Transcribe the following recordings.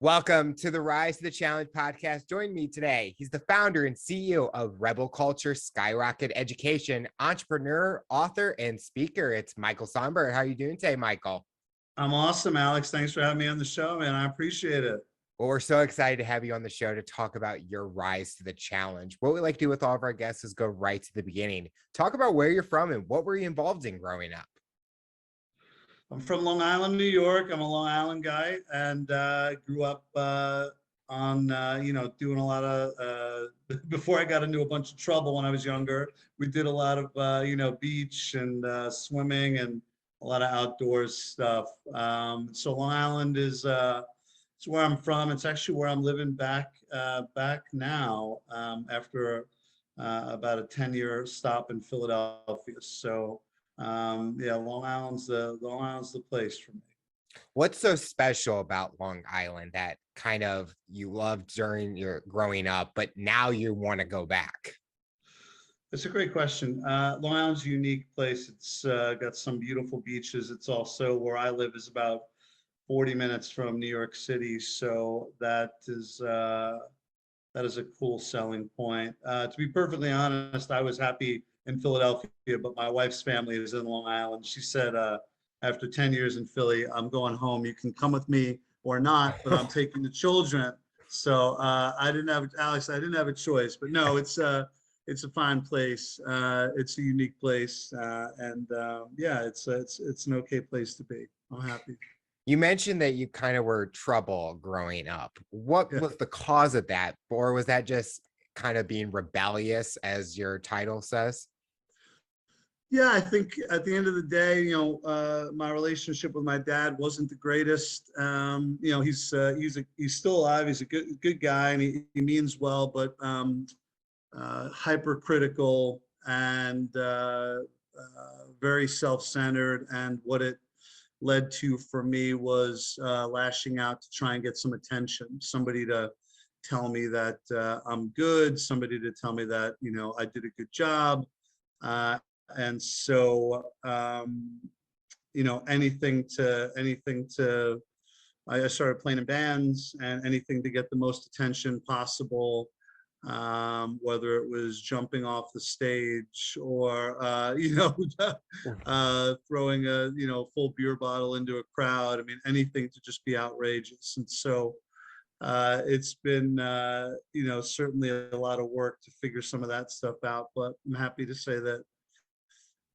Welcome to the Rise to the Challenge podcast. Join me today. He's the founder and CEO of Rebel Culture, Skyrocket Education, entrepreneur, author, and speaker. It's Michael Sonbert. How are you doing today, Michael? I'm awesome, Alex. Thanks for having me on the show, man. I appreciate it. Well, we're so excited to have you on the show to talk about your rise to the challenge. What we like to do with all of our guests is go right to the beginning. Talk about where you're from and what were you involved in growing up? I'm from Long Island, New York. I'm a Long Island guy, and grew up doing a lot of, before I got into a bunch of trouble when I was younger, we did a lot of, beach and swimming and a lot of outdoors stuff. So Long Island is it's where I'm from. It's actually where I'm living back now after about a 10-year stop in Philadelphia. So yeah, Long Island's the place for me. What's so special about Long Island that kind of you loved during your growing up, but now you want to go back? It's a great question. Long Island's a unique place. It's got some beautiful beaches. It's also where I live is about 40 minutes from New York City. So that is a cool selling point. To be perfectly honest, I was happy in Philadelphia, but my wife's family is in Long Island. She said, after 10 years in Philly, I'm going home. You can come with me or not, but I'm taking the children. So I didn't have a choice. But no, it's a fine place. It's a unique place, and yeah, it's an okay place to be. I'm happy. You mentioned that you kind of were trouble growing up. What Yeah. was the cause of that? Or was that just kind of being rebellious, as your title says? Yeah, I think at the end of the day, my relationship with my dad wasn't the greatest. He's still alive. He's a good guy, and he means well, but hypercritical and very self-centered. And what it led to for me was lashing out to try and get some attention, somebody to tell me that I'm good, somebody to tell me that I did a good job. And so I started playing in bands, and anything to get the most attention possible, whether it was jumping off the stage or throwing a full beer bottle into a crowd. I mean, anything to just be outrageous. And so it's been certainly a lot of work to figure some of that stuff out, but I'm happy to say that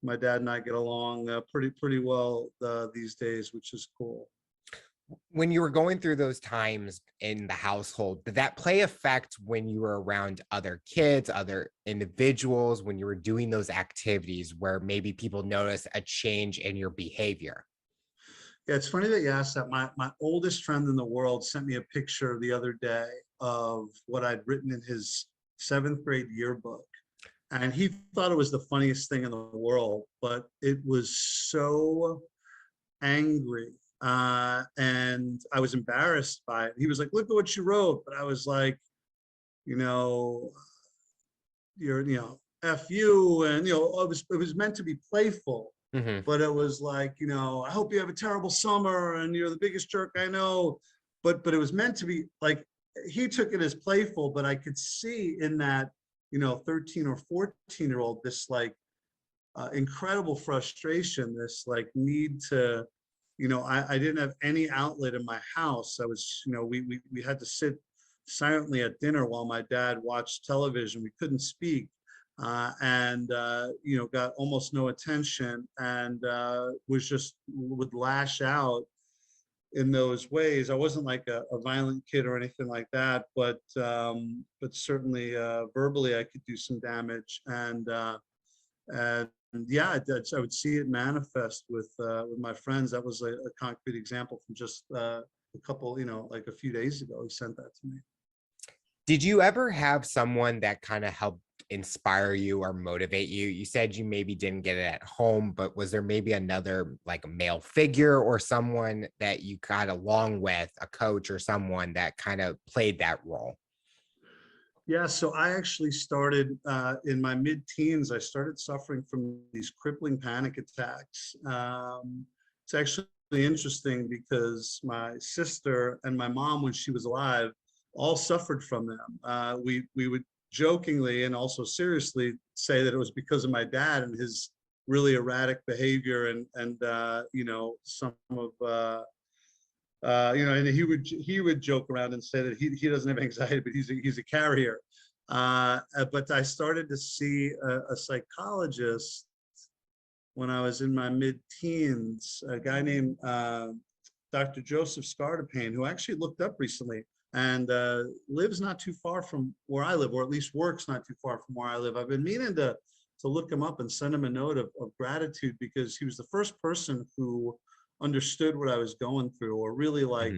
my dad and I get along pretty well these days, which is cool. When you were going through those times in the household, did that play effect when you were around other kids, other individuals, when you were doing those activities where maybe people notice a change in your behavior? Yeah, it's funny that you asked that. My oldest friend in the world sent me a picture the other day of what I'd written in his 7th grade yearbook. And he thought it was the funniest thing in the world, but it was so angry. And I was embarrassed by it. He was like, look at what you wrote. But I was like, you're, F you. And, it was meant to be playful, but it was like, I hope you have a terrible summer and you're the biggest jerk I know. But it was meant to be like, he took it as playful, but I could see in that, 13 or 14-year-old, this like incredible frustration, this like need to, I didn't have any outlet in my house. I was, we had to sit silently at dinner while my dad watched television. We couldn't speak, and got almost no attention, and would lash out in those ways. I wasn't like a violent kid or anything like that, but certainly verbally I could do some damage, and yeah, I would see it manifest with my friends. That was a concrete example from just a couple, like a few days ago. He sent that to me. Did you ever have someone that kind of helped inspire you or motivate you? You said you maybe didn't get it at home, but was there maybe another like a male figure or someone that you got along with, a coach or someone that kind of played that role? Yeah, so I actually started in my mid-teens. I started suffering from these crippling panic attacks. It's actually interesting because my sister and my mom, when she was alive, all suffered from them. We would jokingly and also seriously say that it was because of my dad and his really erratic behavior and you know, some of you know, and he would joke around and say that he doesn't have anxiety, but he's a carrier. But I started to see a psychologist when I was in my mid-teens, a guy named Dr. Joseph Scartapane, who I actually looked up recently and lives not too far from where I live, or at least works not too far from where I live. I've been meaning to look him up and send him a note of gratitude, because he was the first person who understood what I was going through, or really like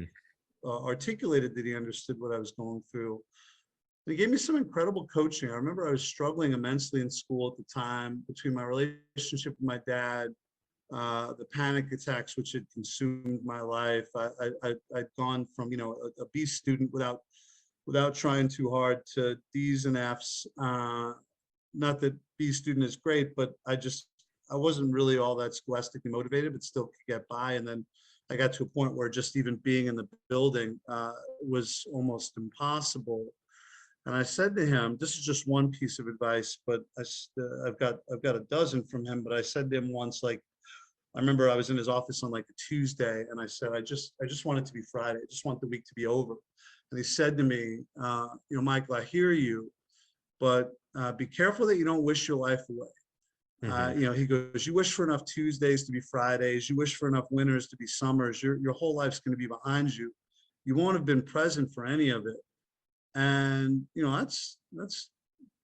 articulated that he understood what I was going through. He gave me some incredible coaching. I remember I was struggling immensely in school at the time between my relationship with my dad, the panic attacks which had consumed my life. I'd gone from, you know, a B student without trying too hard to D's and F's. Not that B student is great, but I wasn't really all that scholastically motivated, but still could get by. And then I got to a point where just even being in the building was almost impossible. And I said to him, this is just one piece of advice, but I've got a dozen from him. But I said to him once, like, I remember I was in his office on like a Tuesday, and I said, I just want it to be Friday. I just want the week to be over. And he said to me, you know, Michael, I hear you, but be careful that you don't wish your life away. You know, he goes, you wish for enough Tuesdays to be Fridays. You wish for enough winters to be summers. Your whole life's going to be behind you. You won't have been present for any of it. And, you know, that's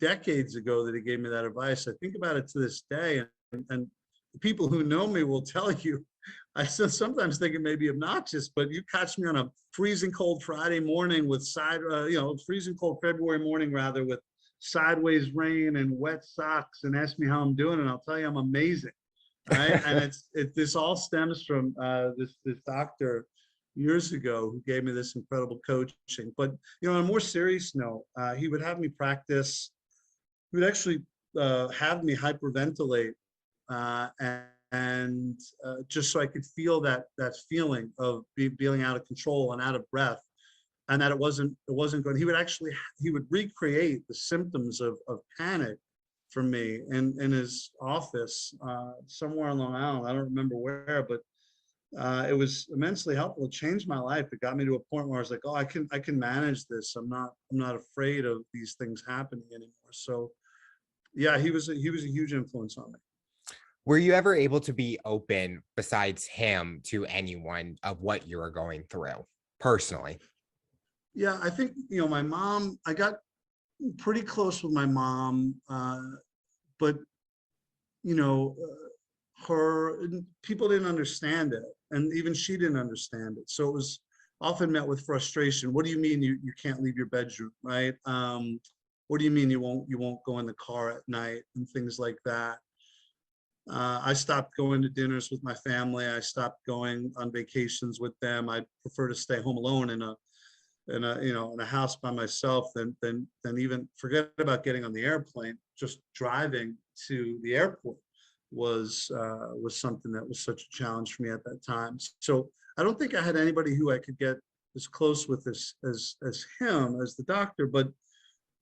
decades ago that he gave me that advice. I think about it to this day, and the people who know me will tell you, I sometimes think it may be obnoxious, but you catch me on a freezing cold Friday morning with you know, freezing cold February morning rather, with sideways rain and wet socks, and ask me how I'm doing, and I'll tell you I'm amazing, right? And this all stems from this doctor years ago who gave me this incredible coaching. But, you know, on a more serious note, he would have me practice. He would actually have me hyperventilate, and just so I could feel that feeling of feeling out of control and out of breath, and that it wasn't good. He would recreate the symptoms of panic for me in his office somewhere on Long Island. I don't remember where, but it was immensely helpful. It changed my life. It got me to a point where I was like, oh, I can manage this. I'm not afraid of these things happening anymore. So yeah, he was a huge influence on me. Were you ever able to be open, besides him, to anyone of what you were going through personally? Yeah, I think, you know, my mom, I got pretty close with my mom, but, you know, people didn't understand it, and even she didn't understand it. So it was often met with frustration. What do you mean you can't leave your bedroom, right? What do you mean you won't go in the car at night, and things like that. I stopped going to dinners with my family. I stopped going on vacations with them. I prefer to stay home alone in a house by myself than even forget about getting on the airplane. Just driving to the airport was something that was such a challenge for me at that time. So I don't think I had anybody who I could get as close with as him, as the doctor. But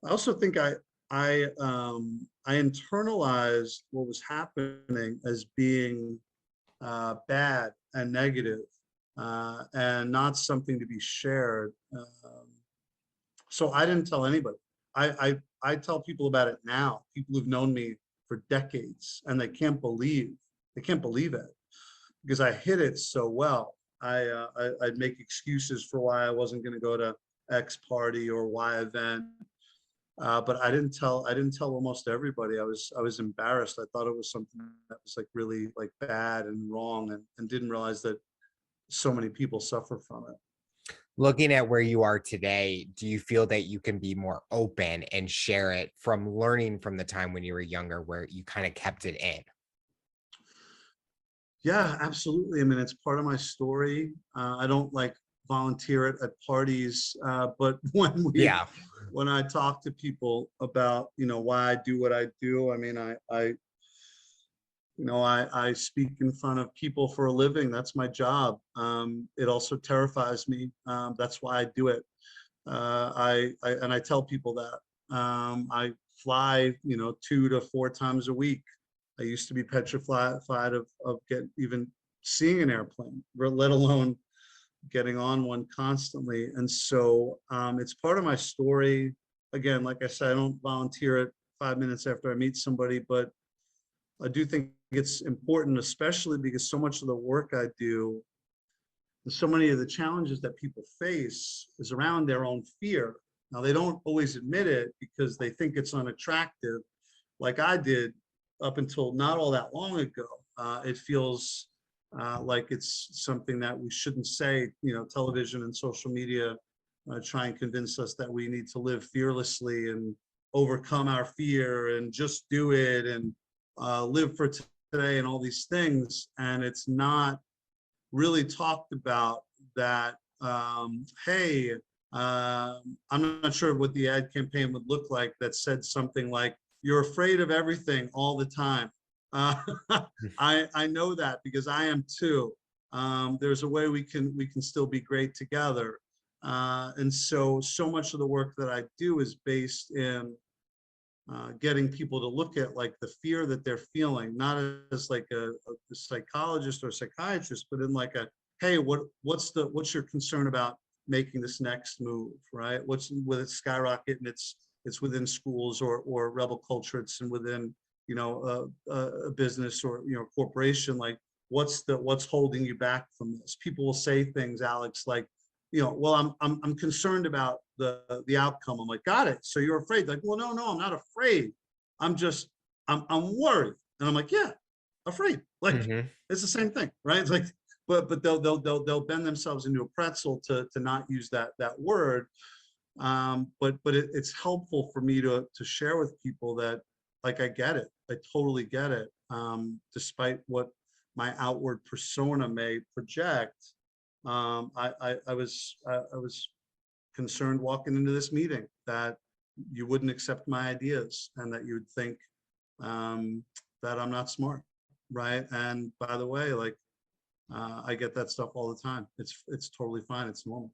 I also think I internalized what was happening as being bad and negative, and not something to be shared. So I didn't tell anybody. I tell people about it now, people who've known me for decades, and they can't believe it, because I hid it so well. I'd make excuses for why I wasn't going to go to X party or Y event. But I didn't tell almost everybody. I was embarrassed. I thought it was something that was like really like bad and wrong, and didn't realize that so many people suffer from it. Looking at where you are today, do you feel that you can be more open and share it from learning from the time when you were younger, where you kind of kept it in? Yeah, absolutely. I mean, it's part of my story. I don't like volunteer it at parties, but when I talk to people about, you know, why I do what I do, I mean, I speak in front of people for a living. That's my job. It also terrifies me. That's why I do it. I tell people that. I fly, 2 to 4 times a week. I used to be petrified of even seeing an airplane, let alone getting on one constantly. And so it's part of my story. Again, like I said, I don't volunteer it 5 minutes after I meet somebody, but I do think it's important, especially because so much of the work I do and so many of the challenges that people face is around their own fear. Now, they don't always admit it because they think it's unattractive, like I did up until not all that long ago. It feels like it's something that we shouldn't say. Television and social media try and convince us that we need to live fearlessly and overcome our fear and just do it and live for today and all these things. And it's not really talked about that. Hey, I'm not sure what the ad campaign would look like that said something like, "You're afraid of everything all the time." I know that because I am too. There's a way we can still be great together. And so much of the work that I do is based in getting people to look at like the fear that they're feeling, not as like a psychologist or psychiatrist, but in like a, hey, what's your concern about making this next move, right? What's with Skyrocket, and it's within schools or rebel culture, it's within a business or corporation. Like what's holding you back from this? People will say things, Alex, like, well, I'm concerned about the outcome. I'm like, got it. So you're afraid? Like, well, no, I'm not afraid. I'm worried. And I'm like, yeah, afraid. Like it's the same thing, right? It's like, but they'll bend themselves into a pretzel to not use that word. But it's helpful for me to share with people that, like, I get it. I totally get it. Despite what my outward persona may project. I was concerned walking into this meeting that you wouldn't accept my ideas and that you would think that I'm not smart, right? And by the way, like I get that stuff all the time. It's totally fine. It's normal.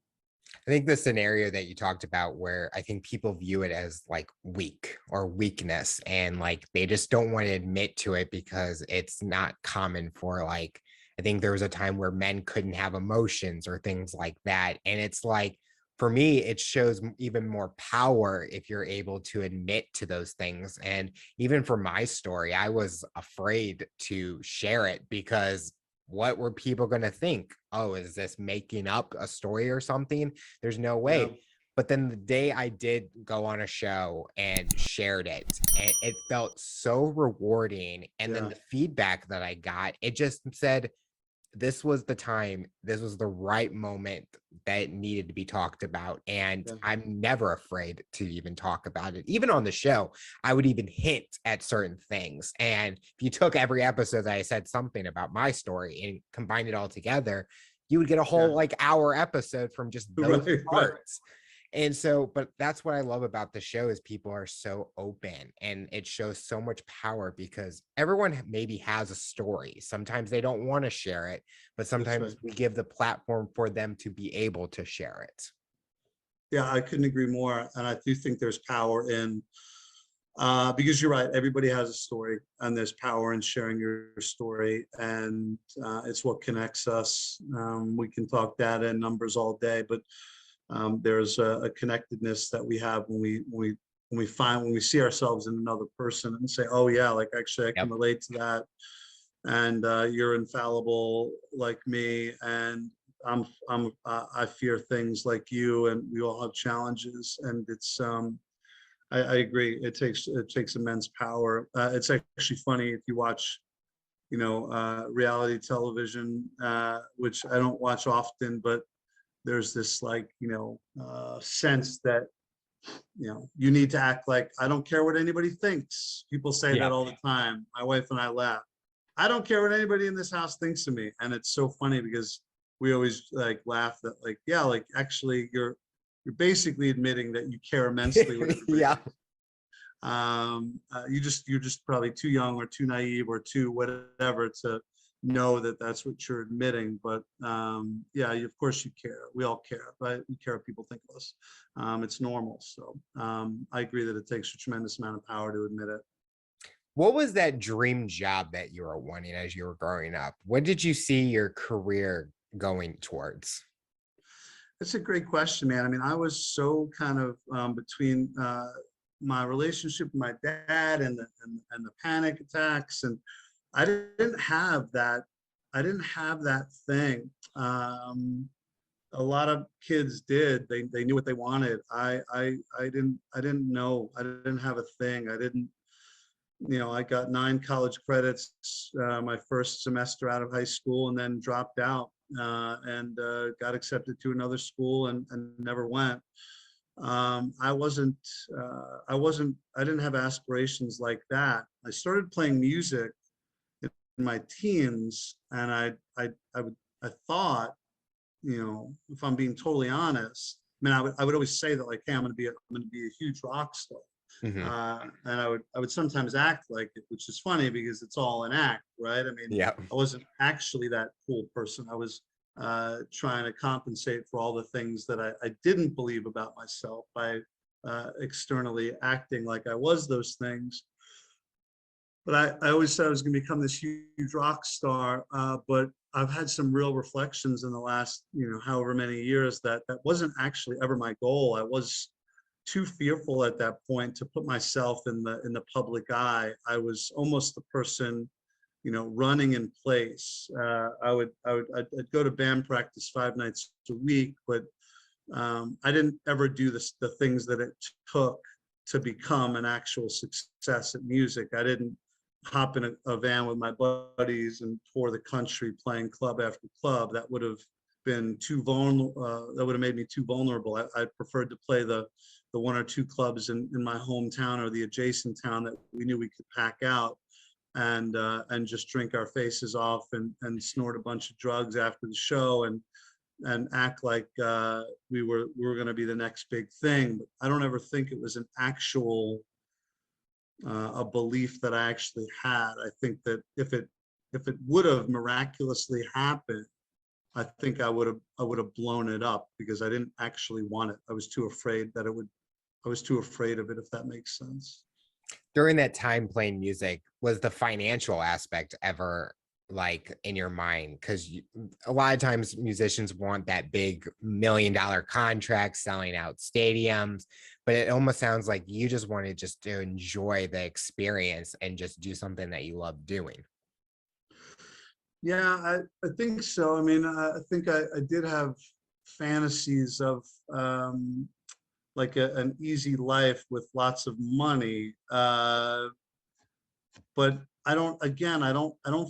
I think the scenario that you talked about where I think people view it as like weak or weakness, and like they just don't want to admit to it because it's not common for, like, I think there was a time where men couldn't have emotions or things like that. And it's like, for me, it shows even more power if you're able to admit to those things. And even for my story, I was afraid to share it because what were people going to think? Oh, is this making up a story or something? There's no way. Yeah. But then the day I did go on a show and shared it, and it felt so rewarding. And then the feedback that I got, it just said, this was the time, this was the right moment that needed to be talked about. And I'm never afraid to even talk about it. Even on the show, I would even hint at certain things. And if you took every episode that I said something about my story and combined it all together, you would get a whole like hour episode from just those parts. And so, but that's what I love about the show is people are so open, and it shows so much power because everyone maybe has a story. Sometimes they don't want to share it, but sometimes we give the platform for them to be able to share it. Yeah, I couldn't agree more. And I do think there's power in, because you're right, everybody has a story, and there's power in sharing your story, and it's what connects us. We can talk data and numbers all day, but there's a connectedness that we have when we see ourselves in another person and say, oh yeah, like actually I can relate to that, and you're infallible like me, and I fear things like you, and we all have challenges, and it's I agree, it takes immense power. It's actually funny if you watch reality television, which I don't watch often, but there's this like, sense that, you need to act like, I don't care what anybody thinks. People say that all the time. My wife and I laugh. I don't care what anybody in this house thinks of me. And it's so funny because we always like laugh that like, yeah, like actually you're basically admitting that you care immensely. What You're just probably too young or too naive or too whatever to know that that's what you're admitting. But yeah, of course you care. We all care, right? We care what people think of us. It's normal. So I agree that it takes a tremendous amount of power to admit it. What was that dream job that you were wanting as you were growing up? What did you see your career going towards? That's a great question, man. I mean, I was so kind of between my relationship with my dad and the panic attacks, and I didn't have that. I didn't have that thing. A lot of kids did. They knew what they wanted. I didn't know. I didn't have a thing. I didn't. I got 9 college credits my first semester out of high school, and then dropped out and got accepted to another school and never went. I didn't have aspirations like that. I started playing music in my teens, and I thought, if I'm being totally honest, I mean, I would always say that, like, hey, I'm going to be a huge rock star. Hmm. And I would sometimes act like it, which is funny because it's all an act, right? I mean, Yeah. I wasn't actually that cool person. I was trying to compensate for all the things that I didn't believe about myself by externally acting like I was those things. But I always said I was going to become this huge rock star. But I've had some real reflections in the last, however many years that wasn't actually ever my goal. I was too fearful at that point to put myself in the public eye. I was almost the person, running in place. I'd go to band practice 5 nights a week, but I didn't ever do the things that it took to become an actual success at music. I didn't hop in a van with my buddies and tour the country playing club after club. That would have been too vulnerable. That would have made me too vulnerable. I preferred to play the 1 or 2 clubs in my hometown or the adjacent town that we knew we could pack out, and just drink our faces off and snort a bunch of drugs after the show and act like we were going to be the next big thing. But I don't ever think it was an actual a belief that I actually had. I think that if it would have miraculously happened, I think I would have blown it up because I didn't actually want it. I was too afraid that it would. I was too afraid of it, if that makes sense. During that time playing music, was the financial aspect ever like in your mind? Because a lot of times musicians want that big $1 million contract, selling out stadiums, but it almost sounds like you just wanted just to enjoy the experience and just do something that you love doing. Yeah, I think so. I mean, I think I did have fantasies of like an easy life with lots of money. But I don't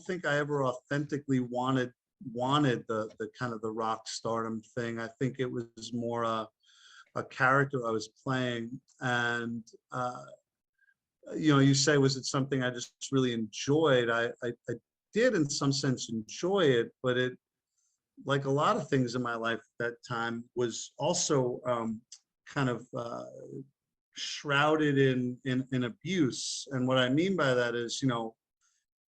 think I ever authentically wanted the kind of the rock stardom thing. I think it was more a character I was playing. And you say, was it something I just really enjoyed? I did in some sense enjoy it, but it, like a lot of things in my life at that time, was also kind of shrouded in abuse. And what I mean by that is,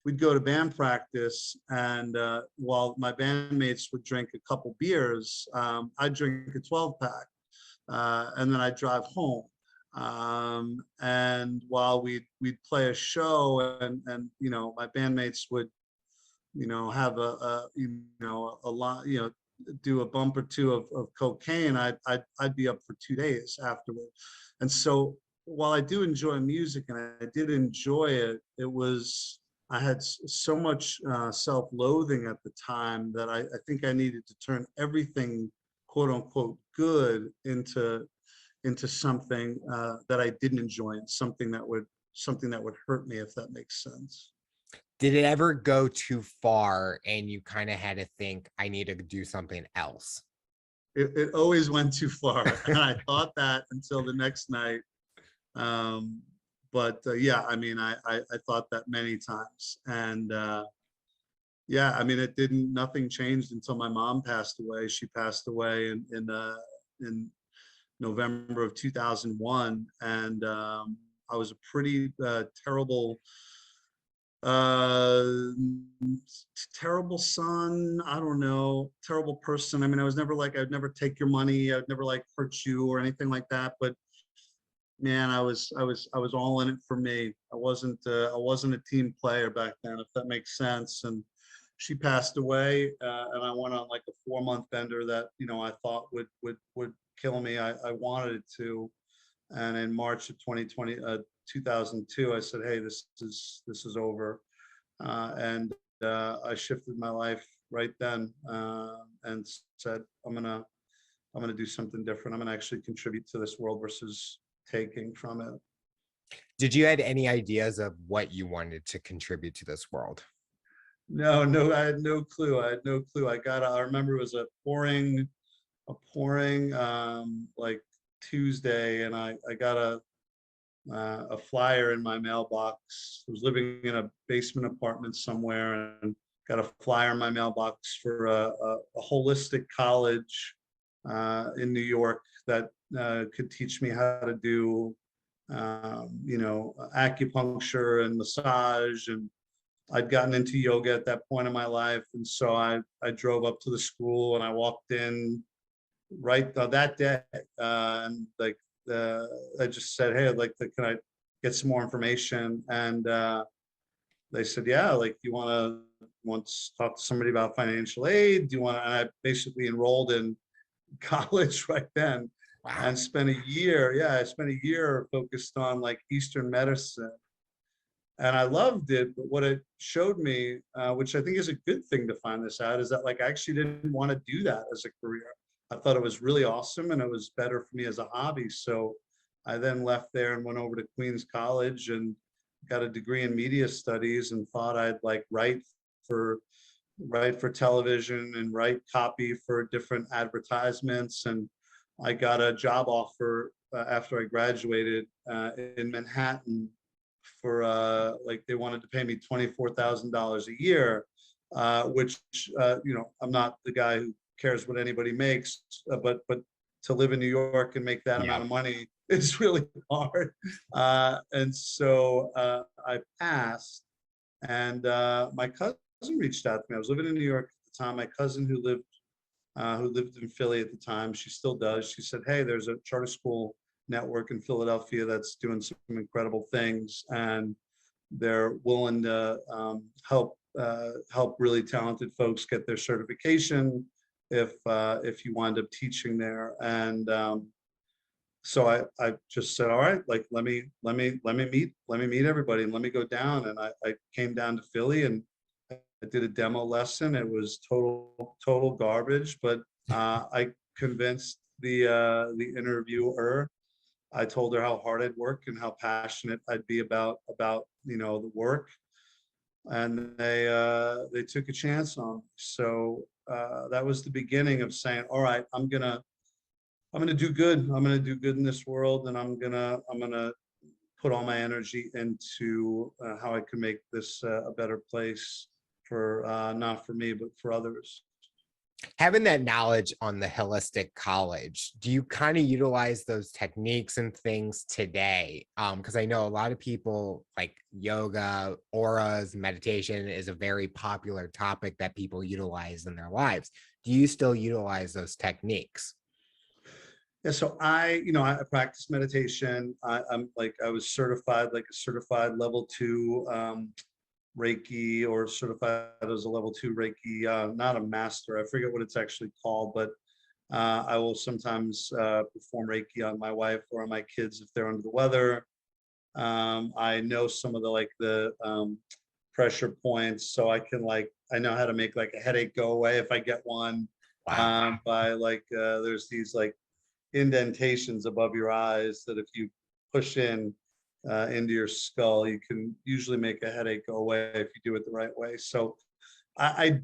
we'd go to band practice, and while my bandmates would drink a couple beers, I'd drink a 12-pack, and then I'd drive home. And while we'd play a show, and my bandmates would have a lot, do a bump or two of cocaine, I'd be up for 2 days afterward. And so while I do enjoy music and I did enjoy it, I had so much self-loathing at the time that I think I needed to turn everything quote unquote good into something that I didn't enjoy, and something that would hurt me, if that makes sense. Did it ever go too far and you kind of had to think, I need to do something else? It always went too far, and I thought that until the next night. But yeah, I mean, I thought that many times, and yeah, I mean, nothing changed until my mom passed away. She passed away in November of 2001, and I was a pretty terrible uh terrible son, I don't know, terrible person. I mean, I was never like, I'd never take your money, I'd never like hurt you or anything like that, but man, I was all in it for me. I wasn't a team player back then, if that makes sense. And she passed away, and I went on like a 4-month bender that, I thought would kill me. I wanted it to. And in March of 2002, I said, hey, this is over. And I shifted my life right then, and said, I'm gonna do something different. I'm gonna actually contribute to this world versus taking from it. Did you had any ideas of what you wanted to contribute to this world? No, no, I had no clue. I had no clue. I remember it was a pouring like Tuesday, and I got a flyer in my mailbox. I was living in a basement apartment somewhere, and got a flyer in my mailbox for a holistic college in New York that could teach me how to do, acupuncture and massage. And I'd gotten into yoga at that point in my life. And so I drove up to the school, and I walked in right that day. And like, I just said, hey, can I get some more information? And they said, yeah, like, you want to talk to somebody about financial aid? Do you want to? And I basically enrolled in college right then. Wow. And spent a year. Yeah, I spent a year focused on like Eastern medicine, and I loved it. But what it showed me, which I think is a good thing to find this out, is that like I actually didn't want to do that as a career. I thought it was really awesome, and it was better for me as a hobby. So I then left there and went over to Queens College and got a degree in media studies, and thought I'd like for write for television and write copy for different advertisements. And I got a job offer after I graduated in Manhattan for like, they wanted to pay me $24,000 a year, which I'm not the guy who cares what anybody makes, but to live in New York and make that amount of money, it's really hard. And so I passed, and my cousin reached out to me. I was living in New York at the time. My cousin who lived in Philly at the time, she still does. She said, hey, there's a charter school network in Philadelphia that's doing some incredible things, and they're willing to help really talented folks get their certification if you wind up teaching there. And so I just said, all right, like, let me meet everybody, and let me go down. And I came down to Philly, and I did a demo lesson. It was total garbage, but I convinced the interviewer. I told her how hard I'd work and how passionate I'd be about the work, and they took a chance on me. So that was the beginning of saying, all right, I'm gonna do good. I'm gonna do good in this world, and I'm gonna put all my energy into how I can make this a better place for not for me, but for others. Having that knowledge on the holistic college, do you kind of utilize those techniques and things today? Because I know a lot of people like yoga, auras, meditation is a very popular topic that people utilize in their lives. Do you still utilize those techniques? Yeah, so I practice meditation. I was certified, like a certified level 2 Reiki, or certified as a level 2 Reiki, not a master. I forget what it's actually called, but I will sometimes perform Reiki on my wife or on my kids if they're under the weather. I know some of the pressure points, so I know how to make like a headache go away if I get one. Wow. By there's these like indentations above your eyes that if you push into your skull, you can usually make a headache go away if you do it the right way. So I'd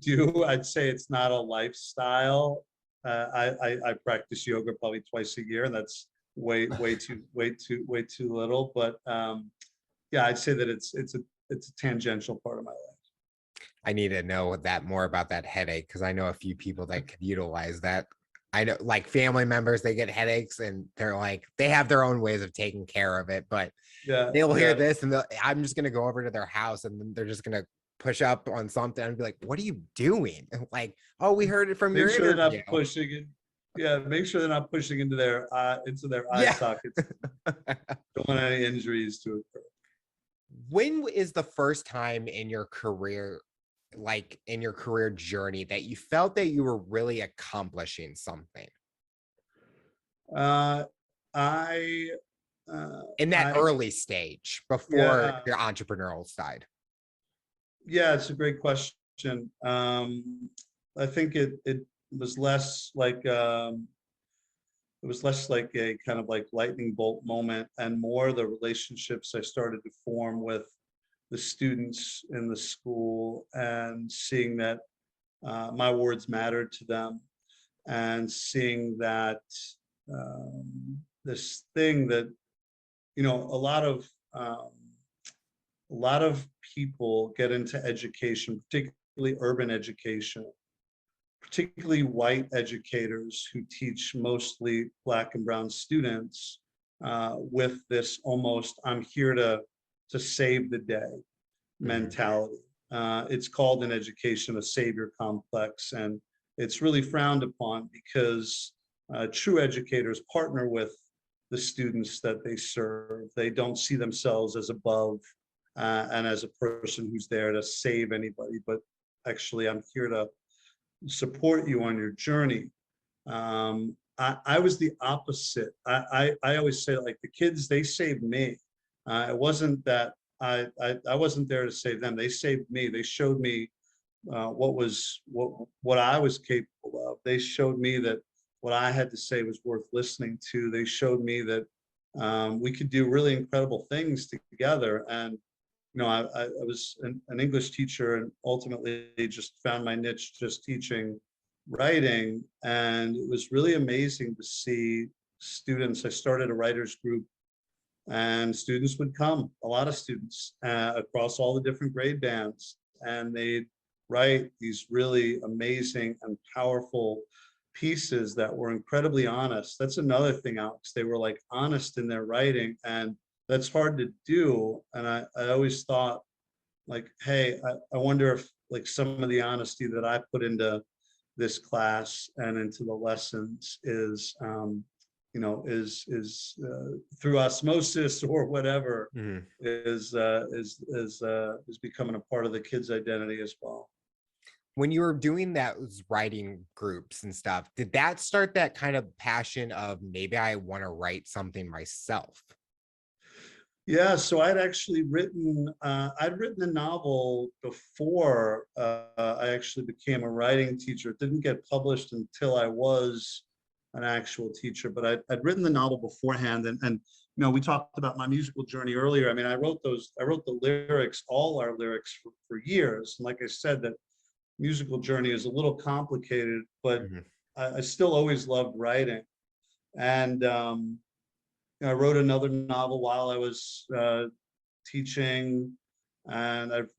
say it's not a lifestyle. I practice yoga probably twice a year, and that's way too little. But yeah, I'd say that it's a tangential part of my life. I need to know that more about that headache, because I know a few people that could utilize that. I know, like family members, they get headaches and they're like, they have their own ways of taking care of it, but Yeah, they'll hear yeah. this and I'm just going to go over to their house and then they're just going to push up on something and be like, what are you doing? And like, oh, we heard it from Make your sure they're not interview. pushing it. Yeah, make sure they're not pushing into their eye Yeah. sockets. Don't want any injuries to occur. When is the first time in your career, like in your career journey, that you felt that you were really accomplishing something Uh, I, in that I, early stage before yeah, your entrepreneurial side? yeah, it's a great question. I think it was less like it was less like a kind of like lightning bolt moment and more the relationships I started to form with the students in the school and seeing that my words mattered to them and seeing that this thing that um, a lot of people get into education, particularly urban education, particularly white educators who teach mostly Black and brown students with this almost I'm here to save the day mentality. It's called in education a savior complex, and it's really frowned upon because true educators partner with the students that they serve. They don't see themselves as above and as a person who's there to save anybody, but actually I'm here to support you on your journey. I was the opposite. I always say, like, the kids, they saved me. It wasn't that I wasn't there to save them. They saved me. They showed me what I was capable of. They showed me that what I had to say was worth listening to. They showed me that we could do really incredible things together. And I was an English teacher and ultimately just found my niche just teaching writing. And it was really amazing to see students. I started a writers group and students would come, a lot of students across all the different grade bands, and they'd write these really amazing and powerful pieces that were incredibly honest. That's another thing, Alex. They were like honest in their writing, and that's hard to do. And I always thought, like, hey, I wonder if like some of the honesty that I put into this class and into the lessons is through osmosis or whatever is becoming a part of the kid's identity as well. When you were doing those writing groups and stuff, did that start that kind of passion of maybe I want to write something myself? Yeah, so I'd written a novel before I actually became a writing teacher. It didn't get published until I was an actual teacher, but I'd written the novel beforehand. And we talked about my musical journey earlier. I mean, I wrote the lyrics, all our lyrics for years. And like I said, that musical journey is a little complicated, but I still always loved writing. And I wrote another novel while I was teaching, and I've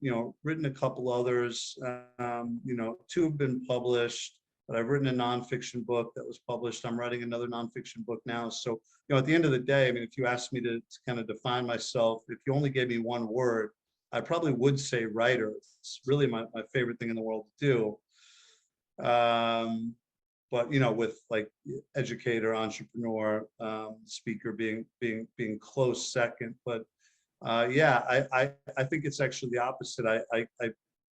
written a couple others. Two have been published, but I've written a nonfiction book that was published. I'm writing another nonfiction book now. So at the end of the day, I mean, if you asked me to kind of define myself, if you only gave me one word, I probably would say writer. It's really my favorite thing in the world to do. But with like educator, entrepreneur, speaker being close second. But yeah, I think it's actually the opposite. I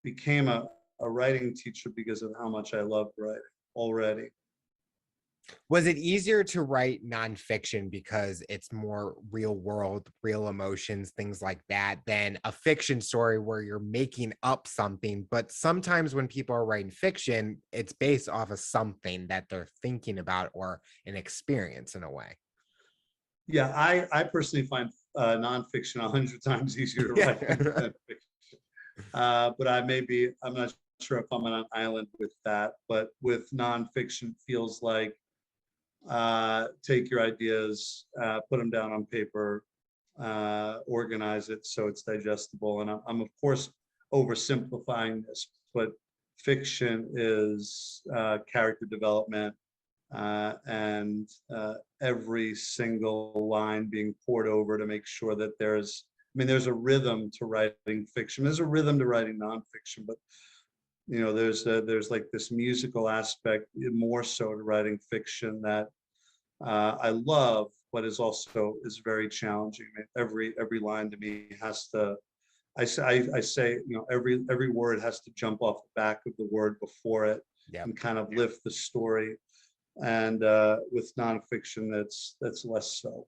became a writing teacher because of how much I loved writing already. Was it easier to write nonfiction because it's more real world, real emotions, things like that, than a fiction story where you're making up something? But sometimes when people are writing fiction, it's based off of something that they're thinking about or an experience in a way. Yeah, I personally find nonfiction 100 times easier to write than fiction. But I'm not sure if I'm on an island with that, but with nonfiction feels like take your ideas, put them down on paper, organize it so it's digestible. And I'm of course oversimplifying this, but fiction is character development, and every single line being poured over to make sure that there's a rhythm to writing fiction. There's a rhythm to writing nonfiction, but there's like this musical aspect more so to writing fiction that I love, but is very challenging. Every line to me has to. I say, every word has to jump off the back of the word before it Yeah. and kind of lift the story. And with nonfiction, that's less so.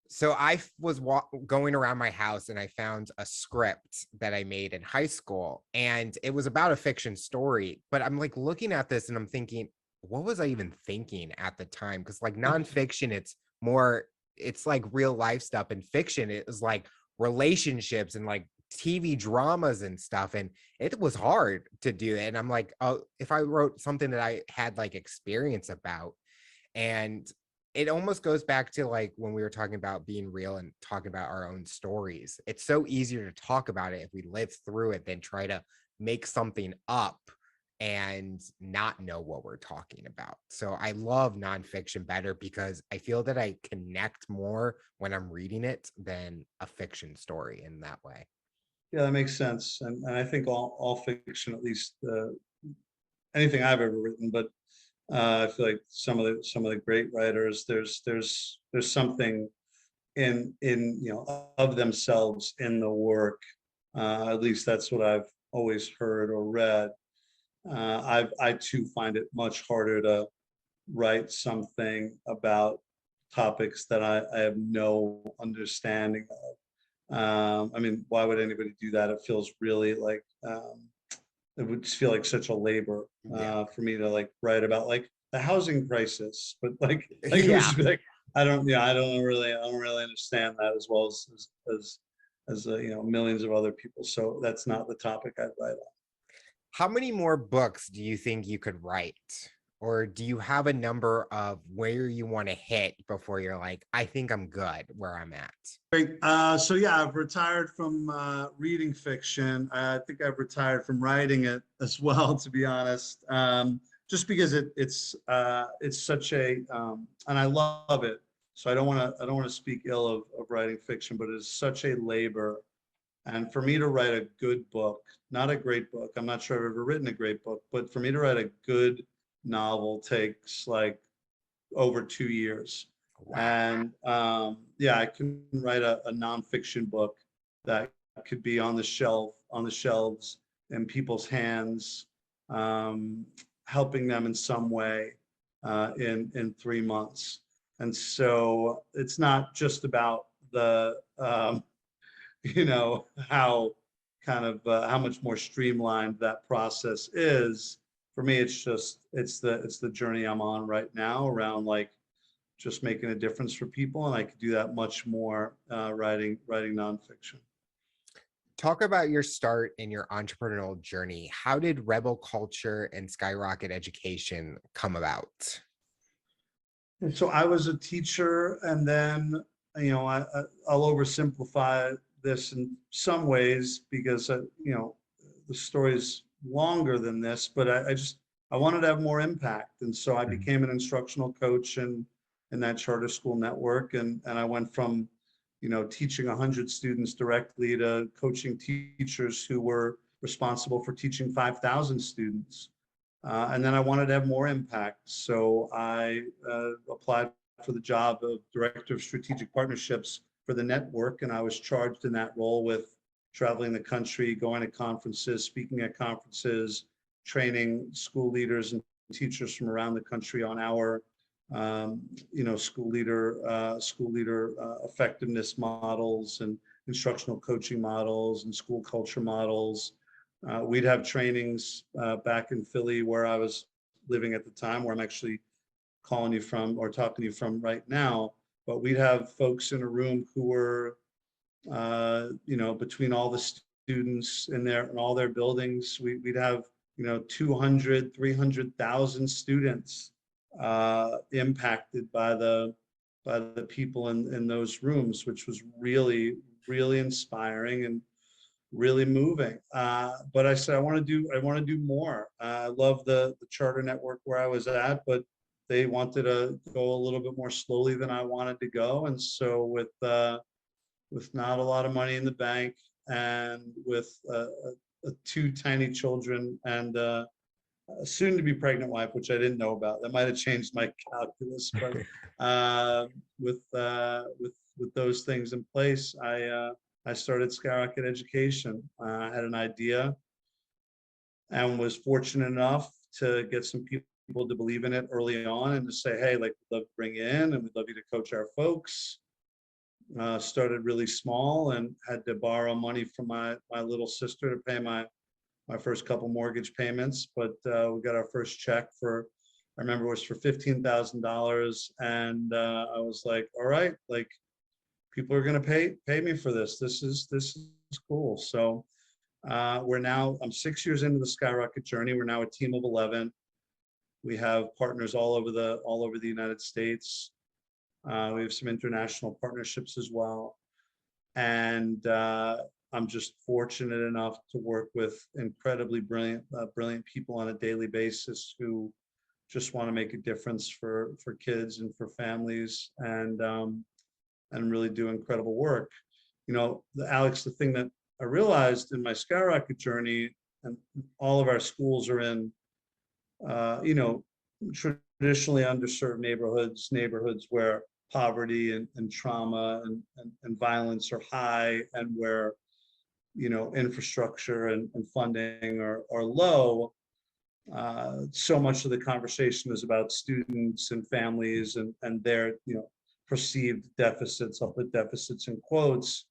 So I was going around my house and I found a script that I made in high school, and it was about a fiction story. But I'm like looking at this and I'm thinking, what was I even thinking at the time? Because like nonfiction, it's like real life stuff, and fiction it is like relationships and like TV dramas and stuff. And it was hard to do it. And I'm like, oh, if I wrote something that I had like experience about, and it almost goes back to like when we were talking about being real and talking about our own stories. It's so easier to talk about it if we live through it than try to make something up and not know what we're talking about. So I love nonfiction better because I feel that I connect more when I'm reading it than a fiction story in that way. Yeah, that makes sense. And I think all fiction, at least anything I've ever written, but I feel like some of the great writers, there's something in of themselves in the work. At least that's what I've always heard or read. I too find it much harder to write something about topics that I have no understanding of. Why would anybody do that? It feels really like it would just feel like such a labor Yeah. for me to like write about like the housing crisis, but like it would Yeah. just be like I don't really understand that as well as millions of other people. So that's not the topic I'd write on. How many more books do you think you could write? Or do you have a number of where you want to hit before you're like, I think I'm good where I'm at? Great. So yeah, I've retired from reading fiction. I think I've retired from writing it as well, to be honest. Just because it's such a and I love it. So I don't want to speak ill of writing fiction, but it's such a labor. And for me to write a good book, not a great book, I'm not sure I've ever written a great book, but for me to write a good novel takes like over 2 years. Wow. And yeah, I can write a nonfiction book that could be on the shelves in people's hands, helping them in some way in 3 months. And so it's not just about the how kind of how much more streamlined that process is. For me, it's the journey I'm on right now around like just making a difference for people, and I could do that much more writing nonfiction. Talk about your start in your entrepreneurial journey. How did Rebel Culture and Skyrocket Education come about? And so I was a teacher, and then I'll oversimplify this in some ways because the story's longer than this, but I wanted to have more impact, and so I became an instructional coach in that charter school network, and I went from teaching 100 students directly to coaching teachers who were responsible for teaching 5,000 students. And then I wanted to have more impact. So I applied for the job of Director of Strategic Partnerships for the network. And I was charged in that role with traveling the country, going to conferences, speaking at conferences, training school leaders and teachers from around the country on our school leader effectiveness models and instructional coaching models and school culture models. We'd have trainings back in Philly where I was living at the time, where I'm actually calling you from or talking to you from right now. But we'd have folks in a room who were, between all the students in all their buildings, we'd have, 200, 300,000 students impacted by the people in those rooms, which was really, really inspiring and really moving. But I said, I want to do more. I love the charter network where I was at, but they wanted to go a little bit more slowly than I wanted to go. And so with not a lot of money in the bank and with two tiny children and a soon to be pregnant wife, which I didn't know about, that might have changed my calculus. But with those things in place, I started Skyrocket Education. I had an idea and was fortunate enough to get some people to believe in it early on and to say, hey, like, we'd love to bring you in and we'd love you to coach our folks. Started really small and had to borrow money from my little sister to pay my first couple mortgage payments. But we got our first check for, I remember it was for $15,000. And I was like, all right, like, people are going to pay me for this. This is cool. So I'm 6 years into the Skyrocket journey. We're now a team of 11. We have partners all over the United States. We have some international partnerships as well. And I'm just fortunate enough to work with incredibly brilliant people on a daily basis who just want to make a difference for kids and for families, and really do incredible work. You know, Alex, the thing that I realized in my Skyrocket journey, and all of our schools are in, you know, traditionally underserved neighborhoods where poverty and trauma and violence are high, and where, you know, infrastructure and funding are low. So much of the conversation is about students and families and their, you know, perceived deficits. I'll put deficits in quotes.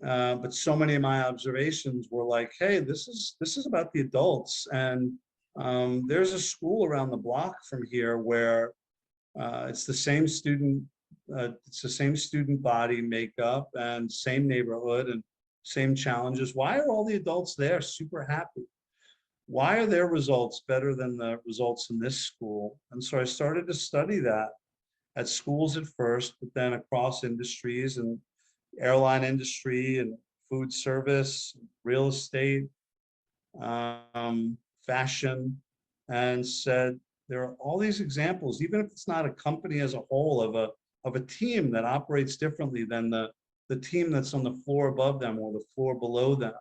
But so many of my observations were like, hey, this is about the adults. And there's a school around the block from here where it's the same student body makeup and same neighborhood and same challenges. Why are all the adults there super happy? Why are their results better than the results in this school? And so I started to study that at schools at first, but then across industries, and airline industry and food service, real estate, fashion, and said, there are all these examples, even if it's not a company as a whole, of a team that operates differently than the team that's on the floor above them or the floor below them.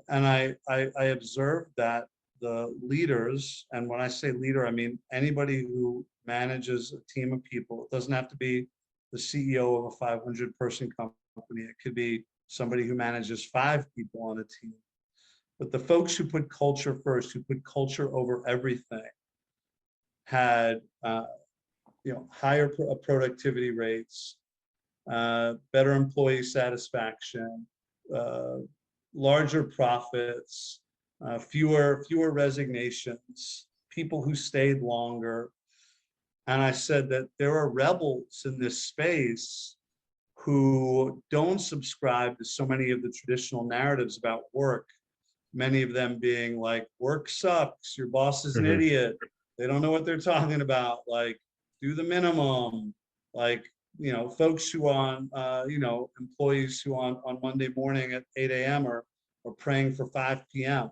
And I observed that the leaders, and when I say leader, I mean anybody who manages a team of people. It doesn't have to be the CEO of a 500-person company. It could be somebody who manages 5 people on a team. But the folks who put culture first, who put culture over everything, had you know, higher productivity rates, better employee satisfaction, larger profits, fewer resignations, people who stayed longer. And I said that there are rebels in this space who don't subscribe to so many of the traditional narratives about work. Many of them being like, work sucks, your boss is an idiot, they don't know what they're talking about, like, do the minimum. Like, you know, folks who on, you know, employees who on Monday morning at 8 a.m. are praying for 5 p.m.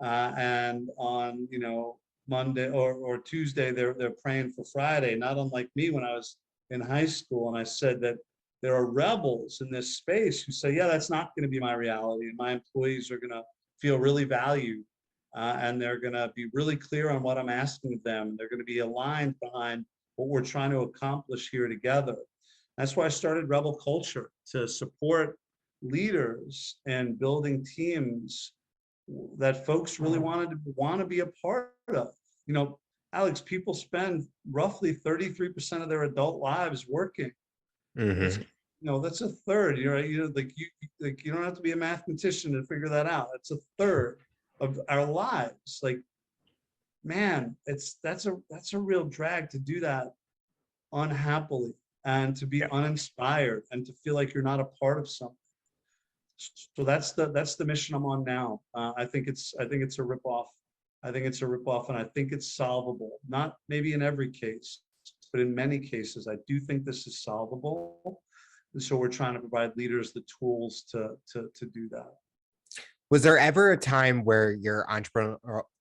And on, you know, Monday or Tuesday, they're praying for Friday, not unlike me when I was in high school. And I said that there are rebels in this space who say, yeah, that's not going to be my reality. And my employees are going to feel really valued. And they're going to be really clear on what I'm asking of them. They're going to be aligned behind what we're trying to accomplish here together. That's why I started Rebel Culture, to support leaders and building teams that folks really want to be a part of. You know, Alex, people spend roughly 33% of their adult lives working. It's, you know, that's a third. You know, like you don't have to be a mathematician to figure that out. It's a third of our lives. Like, man, that's a real drag to do that unhappily, and to be uninspired, and to feel like you're not a part of something. So that's the mission I'm on now. I think it's a ripoff. I think it's a ripoff, and I think it's solvable. Not maybe in every case, but in many cases, I do think this is solvable. And so we're trying to provide leaders the tools to do that. Was there ever a time where your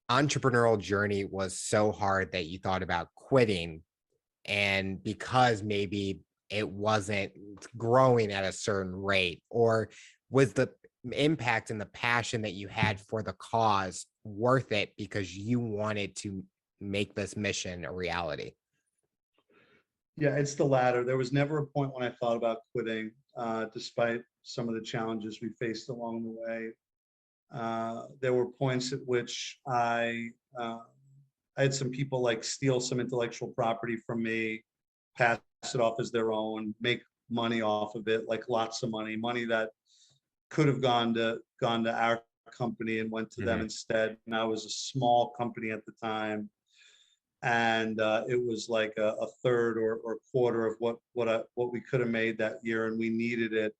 entrepreneurial journey was so hard that you thought about quitting, and because maybe it wasn't growing at a certain rate, or was the impact and the passion that you had for the cause worth it because you wanted to make this mission a reality? Yeah, it's the latter. There was never a point when I thought about quitting, despite some of the challenges we faced along the way. There were points at which I had some people like steal some intellectual property from me, pass it off as their own, make money off of it, like lots of money that could have gone to our company and went to them instead. And I was a small company at the time, and it was like a third or quarter of what we could have made that year, and we needed it.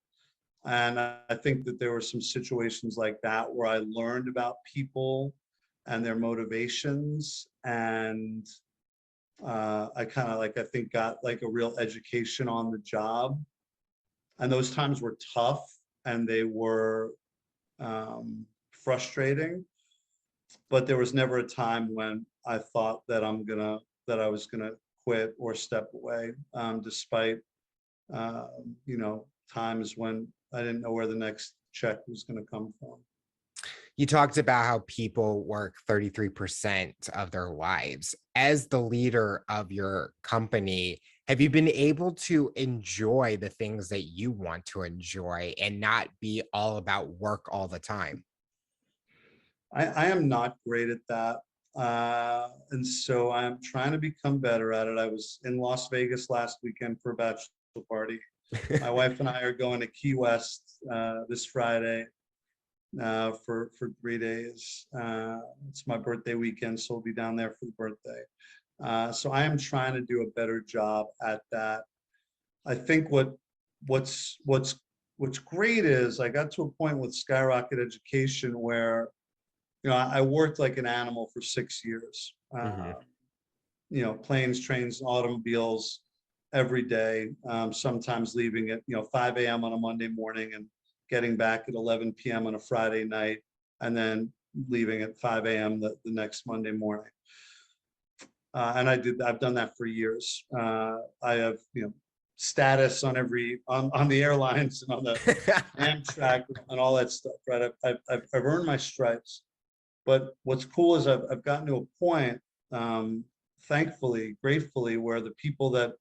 And I think that there were some situations like that where I learned about people and their motivations, and I kind of like, I think, got like a real education on the job. And those times were tough, and they were frustrating, but there was never a time when I thought that I was gonna quit or step away, despite times when I didn't know where the next check was going to come from. You talked about how people work 33% of their lives. As the leader of your company, have you been able to enjoy the things that you want to enjoy and not be all about work all the time? I am not great at that. And so I'm trying to become better at it. I was in Las Vegas last weekend for a bachelor party. My wife and I are going to Key West this Friday for 3 days. It's my birthday weekend, so we'll be down there for the birthday. So I am trying to do a better job at that. I think what's great is I got to a point with Skyrocket Education where I worked like an animal for 6 years. Planes, trains, automobiles every day, sometimes leaving at 5 a.m. on a Monday morning and getting back at 11 p.m. on a Friday night, and then leaving at 5 a.m. the next Monday morning. And I've done that for years. I have status on on the airlines and on the Amtrak and all that stuff, right? I've earned my stripes. But what's cool is I've gotten to a point, thankfully, gratefully, where the people that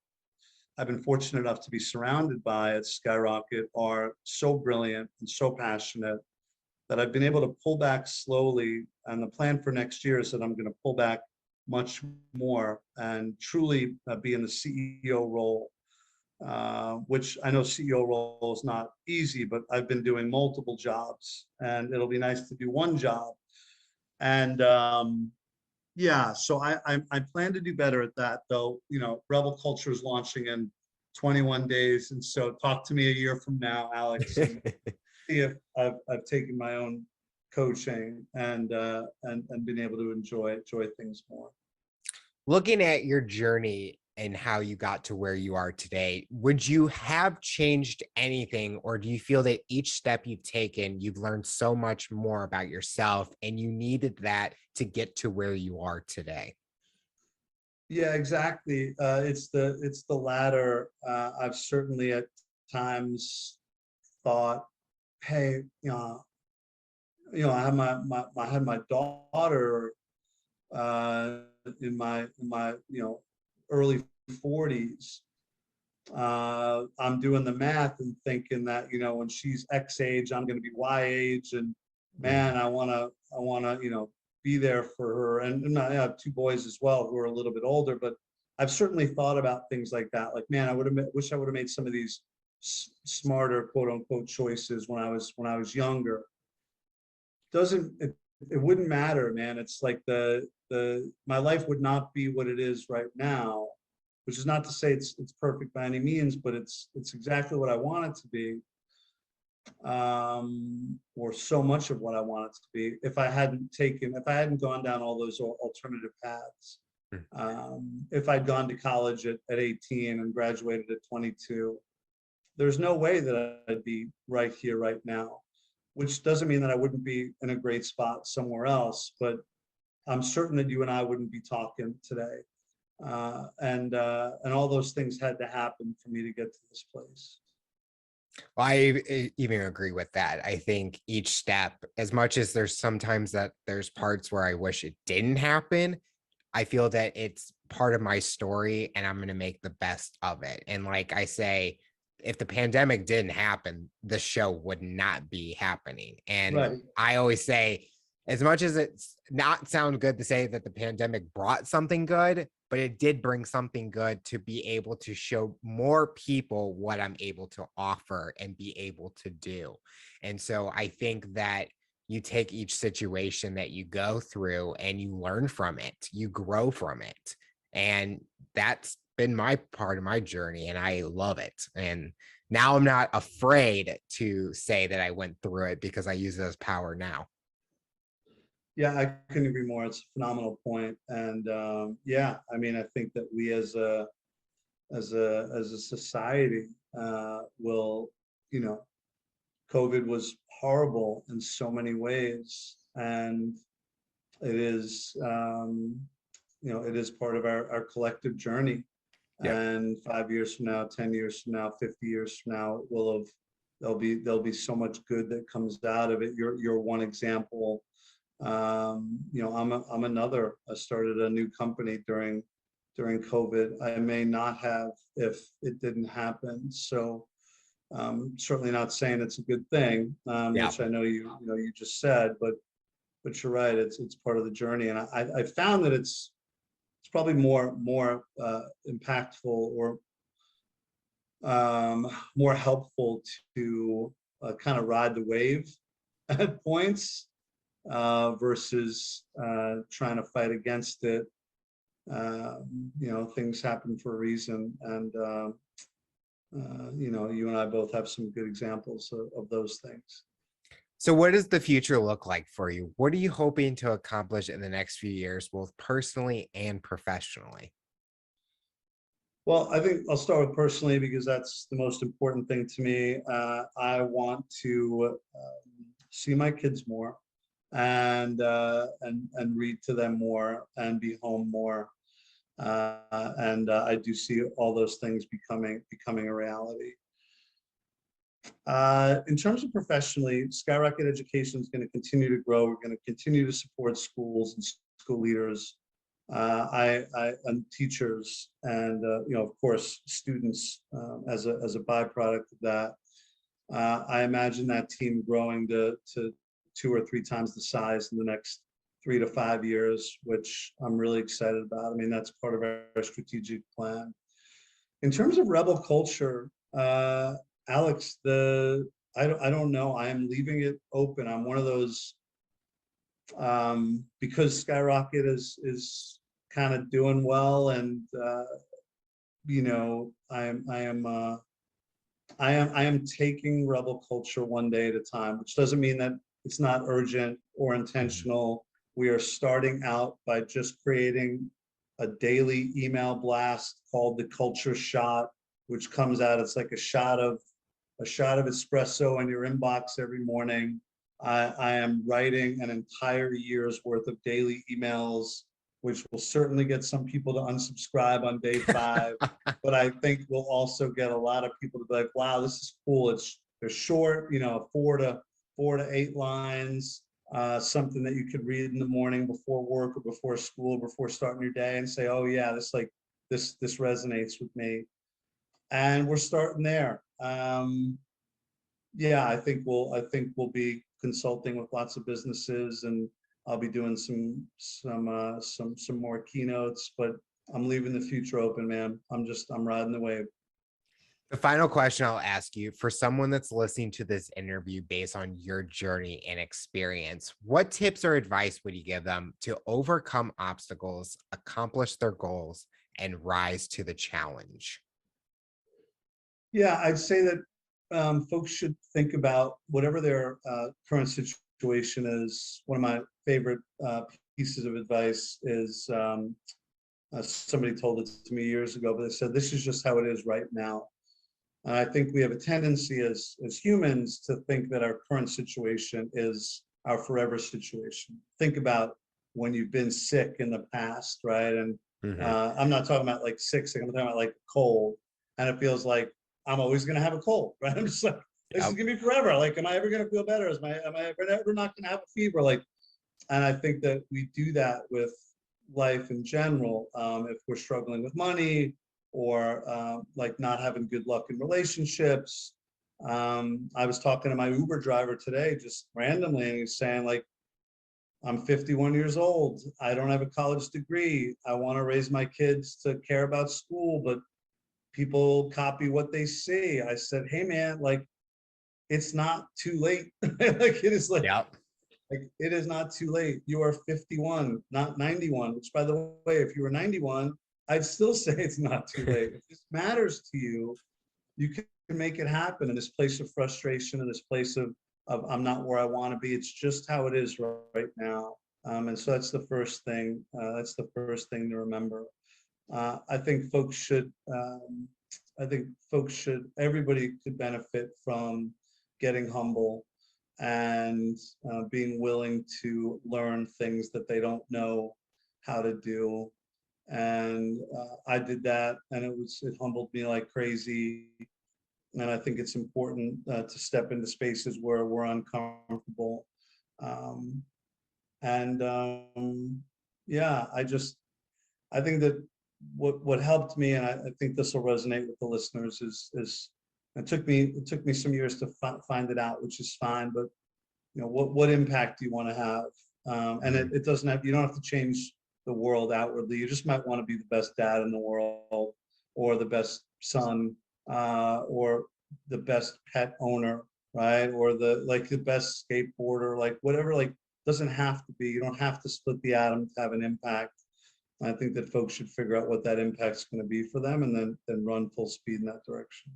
I've been fortunate enough to be surrounded by at Skyrocket are so brilliant and so passionate that I've been able to pull back slowly. And the plan for next year is that I'm going to pull back much more and truly be in the CEO role, which I know CEO role is not easy, but I've been doing multiple jobs, and it'll be nice to do one job. And yeah, so I plan to do better at that, though. Rebel Culture is launching in 21 days, and so talk to me a year from now, Alex, and see if I've taken my own coaching and been able to enjoy things more. Looking at your journey and how you got to where you are today, would you have changed anything, or do you feel that each step you've taken, you've learned so much more about yourself and you needed that to get to where you are today? Yeah, exactly. It's the latter. I've certainly at times thought, hey, I had my daughter in my early 40s. I'm doing the math and thinking that when she's X age, I'm going to be Y age, and man, I want to be there for her. And I have two boys as well who are a little bit older, but I've certainly thought about things like that. Like, man, wish I would have made some of these smarter, quote unquote, choices when I was younger. It wouldn't matter, man. It's like my life would not be what it is right now, which is not to say it's perfect by any means, but it's exactly what I want it to be, or so much of what I want it to be. If I hadn't gone down all those alternative paths, if I'd gone to college at 18 and graduated at 22, there's no way that I'd be right here right now. Which doesn't mean that I wouldn't be in a great spot somewhere else, but I'm certain that you and I wouldn't be talking today. And all those things had to happen for me to get to this place. Well, I even agree with that. I think each step, as much as there's sometimes that there's parts where I wish it didn't happen, I feel that it's part of my story and I'm going to make the best of it. And like I say, if the pandemic didn't happen, the show would not be happening. And Right. I always say, as much as it's not sound good to say that the pandemic brought something good, but it did bring something good to be able to show more people what I'm able to offer and be able to do. And so I think that you take each situation that you go through and you learn from it, you grow from it. And that's been my part of my journey, and I love it. And now I'm not afraid to say that I went through it because I use it as power now. Yeah, I couldn't agree more. It's a phenomenal point. And yeah, I mean, I think that we as a society will, you know, COVID was horrible in so many ways, and it is, it is part of our collective journey. Yep. And 5 years from now, 10 years from now, 50 years from now, there'll be so much good that comes out of it. You're one example. I'm another. I started a new company during COVID. I may not have if it didn't happen. So certainly not saying it's a good thing, Yeah. which I know you just said, but you're right. It's part of the journey, and I found that it's probably more impactful or more helpful to kind of ride the wave at points versus trying to fight against it. Things happen for a reason, and you and I both have some good examples of those things. So what does the future look like for you? What are you hoping to accomplish in the next few years, both personally and professionally? Well, I think I'll start with personally because that's the most important thing to me. I want to see my kids more and read to them more and be home more. And I do see all those things becoming a reality. In terms of professionally, Skyrocket Education is going to continue to grow. We're going to continue to support schools and school leaders, and teachers, and of course, students as a byproduct of that. I imagine that team growing to 2 or 3 times the size in the next 3 to 5 years, which I'm really excited about. I mean, that's part of our strategic plan. In terms of rebel culture, Alex, I don't know. I am leaving it open. I'm one of those because Skyrocket is kind of doing well, and I am taking rebel culture one day at a time, which doesn't mean that it's not urgent or intentional. We are starting out by just creating a daily email blast called the Culture Shot, which comes out. It's like a shot of espresso in your inbox every morning. I am writing an entire year's worth of daily emails, which will certainly get some people to unsubscribe on day 5, but I think we'll also get a lot of people to be like, wow, this is cool. They're short, 4 to 8 lines, something that you could read in the morning before work or before school, before starting your day, and say, oh yeah, this resonates with me. And we're starting there. Yeah, I think we'll be consulting with lots of businesses, and I'll be doing some more keynotes, but I'm leaving the future open, man. I'm riding the wave. The final question I'll ask you, for someone that's listening to this interview based on your journey and experience, what tips or advice would you give them to overcome obstacles, accomplish their goals, and rise to the challenge? Yeah, I'd say that folks should think about whatever their current situation is. One of my favorite pieces of advice is somebody told it to me years ago, but they said, this is just how it is right now. And I think we have a tendency as humans to think that our current situation is our forever situation. Think about when you've been sick in the past, right? And Hmm. I'm not talking about like sick, I'm talking about like cold. And it feels like I'm always going to have a cold, right? I'm just like, this is Yep. going to be forever. Like, am I ever going to feel better? Am I ever not going to have a fever? Like, and I think that we do that with life in general. If we're struggling with money or like not having good luck in relationships. I was talking to my Uber driver today, just randomly, and he's saying like, I'm 51 years old. I don't have a college degree. I want to raise my kids to care about school, but people copy what they see. I said, hey man, like it's not too late. Like it is Yep. like it is not too late. You are 51, not 91, which by the way, if you were 91, I'd still say it's not too late. If this matters to you, you can make it happen in this place of frustration, in this place of I'm not where I want to be. It's just how it is right now. And so that's the first thing. That's the first thing to remember. I think folks should, everybody could benefit from getting humble and being willing to learn things that they don't know how to do. And I did that, and it humbled me like crazy. And I think it's important to step into spaces where we're uncomfortable. Um, and yeah, I think that what helped me, and I think this will resonate with the listeners, is it took me some years to find it out, which is fine. But you know, what impact do you want to have? And Mhm. it doesn't have, you don't have to change the world outwardly. You just might want to be the best dad in the world, or the best son, or the best pet owner, right? Or the best skateboarder, like whatever. Like, doesn't have to be. You don't have to split the atom to have an impact. I think that folks should figure out what that impact's going to be for them, and then run full speed in that direction.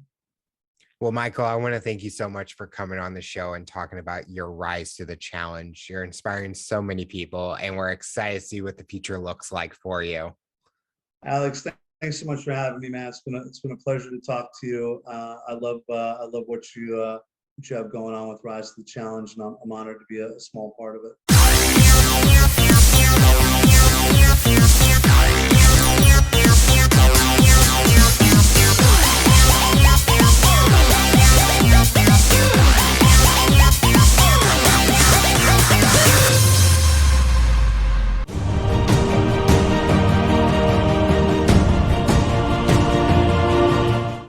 Well, Michael, I want to thank you so much for coming on the show and talking about your rise to the challenge. You're inspiring so many people, and we're excited to see what the future looks like for you. Alex, thanks so much for having me, man. It's been a pleasure to talk to you. I love what you have going on with Rise to the Challenge, and I'm honored to be a small part of it.